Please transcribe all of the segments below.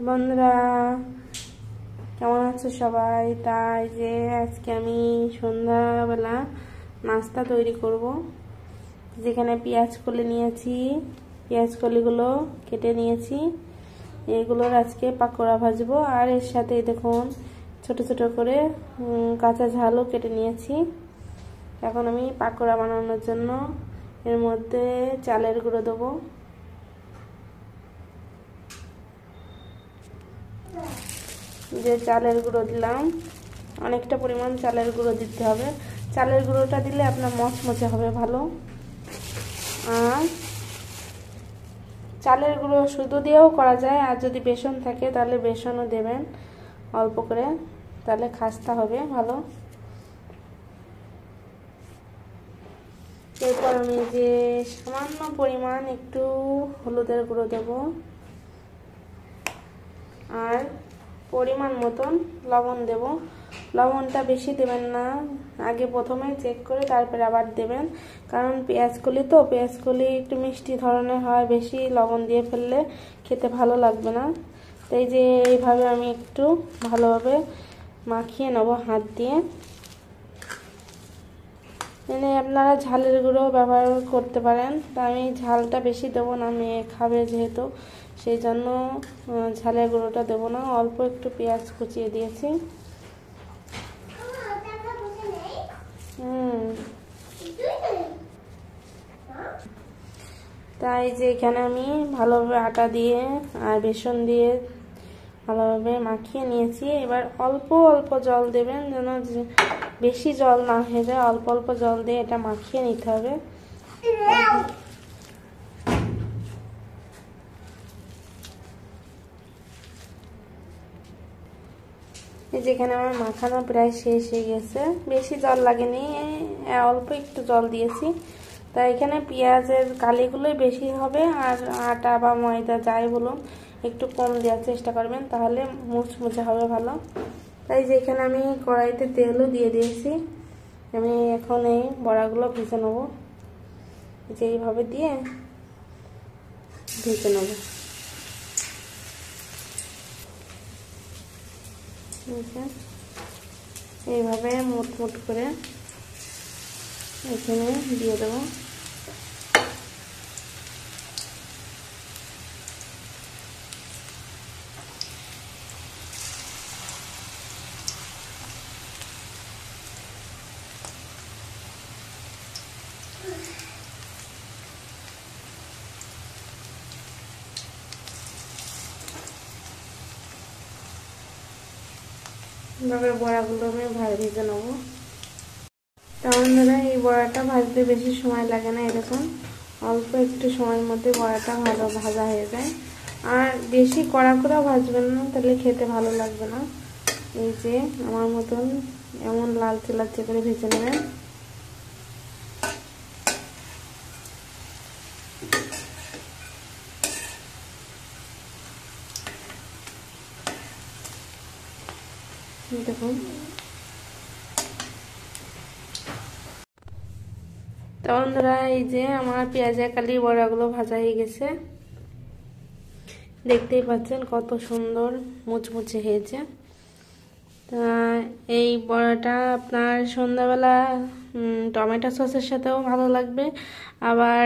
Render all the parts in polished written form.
বন্ধুরা কেমন আছো সবাই? তাই যে আজকে আমি সন্ধ্যাবেলা নাস্তা তৈরি করব। যেখানে পেঁয়াজ কলি নিয়েছি, পেঁয়াজ কলিগুলো কেটে নিয়েছি, এগুলোর আজকে পাকোড়া ভাজবো। আর এর সাথে দেখুন ছোট ছোট করে কাঁচা ঝালও কেটে নিয়েছি। এখন আমি পাকোড়া বানানোর জন্য এর মধ্যে চালের গুঁড়ো দেবো। যে চালের গুঁড়ো দিলাম, অনেকটা পরিমাণ চালের গুঁড়ো দিতে হবে। চালের গুঁড়োটা দিলে আপনার মচমচে হবে ভালো। আর চালের গুঁড়ো শুধু দিয়েও করা যায়, আর যদি বেসন থাকে তাহলে বেসনও দেবেন অল্প করে, তাহলে খাস্তা হবে ভালো। এরপর আমি যে সামান্য পরিমাণ একটু হলুদের গুঁড়ো দেব, আর পরিমাণ মতন লবণ দেব। লবণটা বেশি দেবেন না, আগে প্রথমে চেক করে তারপরে আবার দেবেন, কারণ পেঁয়াজকলি তো পেঁয়াজকলি একটু মিষ্টি ধরনের হয়, বেশি লবণ দিয়ে ফেললে খেতে ভালো লাগবে না। তাই যে এইভাবে আমি একটু ভালোভাবে মাখিয়ে নেব হাত দিয়ে। এনে আপনারা ঝালের গুঁড়ো ব্যবহার করতে পারেন, তা আমি ঝালটা বেশি দেবো না, মেয়ে খাবে যেহেতু, সেই জন্য ঝালের গুঁড়োটা দেবো না। অল্প একটু পেঁয়াজ কুচিয়ে দিয়েছি। তাই যে এখানে আমি ভালোভাবে আটা দিয়ে আর বেসন দিয়ে ভালোভাবে মাখিয়ে নিয়েছি। এবার অল্প অল্প জল দেবেন, যেন বেশি জল না হয়ে যায়। অল্প অল্প জল দিয়ে এটা মাখিয়ে নিতে হবে। যেখানে আমার মাখানো প্রায় শেষ হয়ে গেছে, বেশি জল লাগেনি, অল্প একটু জল দিয়েছি। তাই এখানে পেঁয়াজের কালিগুলোই বেশি হবে, আর আটা বা ময়দা যাই বলুন একটু কম দেওয়ার চেষ্টা করবেন, তাহলে মুচমুচে হবে ভালো। তাই যে এখানে আমি কড়াইতে তেলও দিয়ে দিয়েছি। আমি এখন এই বড়াগুলো ভেজে নেব, যে এইভাবে দিয়ে ভেজে নেব। এইভাবে মুট মুট করে এখানে দিয়ে দেবো। এভাবে বড়াগুলো আমি ভেজে নেবো। বন্ধুরা এই বড়াটা ভাজতে বেশি সময় লাগে না, এরকম অল্প একটু সময়ের মধ্যে বড়াটা ভাজা হয়ে যায়। আর বেশি কড়া করে ভাজবেন না, তাহলে খেতে ভালো লাগবে না। এই যে আমার মতন এমন লালচে লালচে করে ভেজে নেবেন। দেখুন, তো বন্ধুরা এই যে আমার পেঁয়াজের কালি বড়াগুলো ভাজা হয়ে গেছে, দেখতেই পাচ্ছেন কত সুন্দর মুচমুচে হয়েছে। তা এই বড়াটা আপনার সন্ধ্যাবেলা টমেটো সসের সাথেও ভালো লাগবে, আবার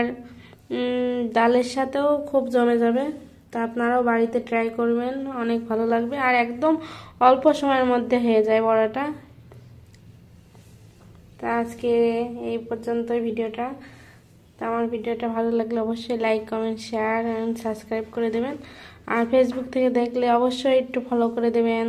ডালের সাথেও খুব জমে যাবে। তা আপনারাও বাড়িতে ট্রাই করবেন, অনেক ভালো লাগবে, আর একদম অল্প সময়ের মধ্যে হয়ে যায় বড়াটা। তা আজকে এই পর্যন্তই ভিডিওটা। তা আমার ভিডিওটা ভালো লাগলে অবশ্যই like, comment, share and subscribe করে দেবেন। আর ফেসবুক থেকে দেখলে অবশ্যই একটু ফলো করে দেবেন।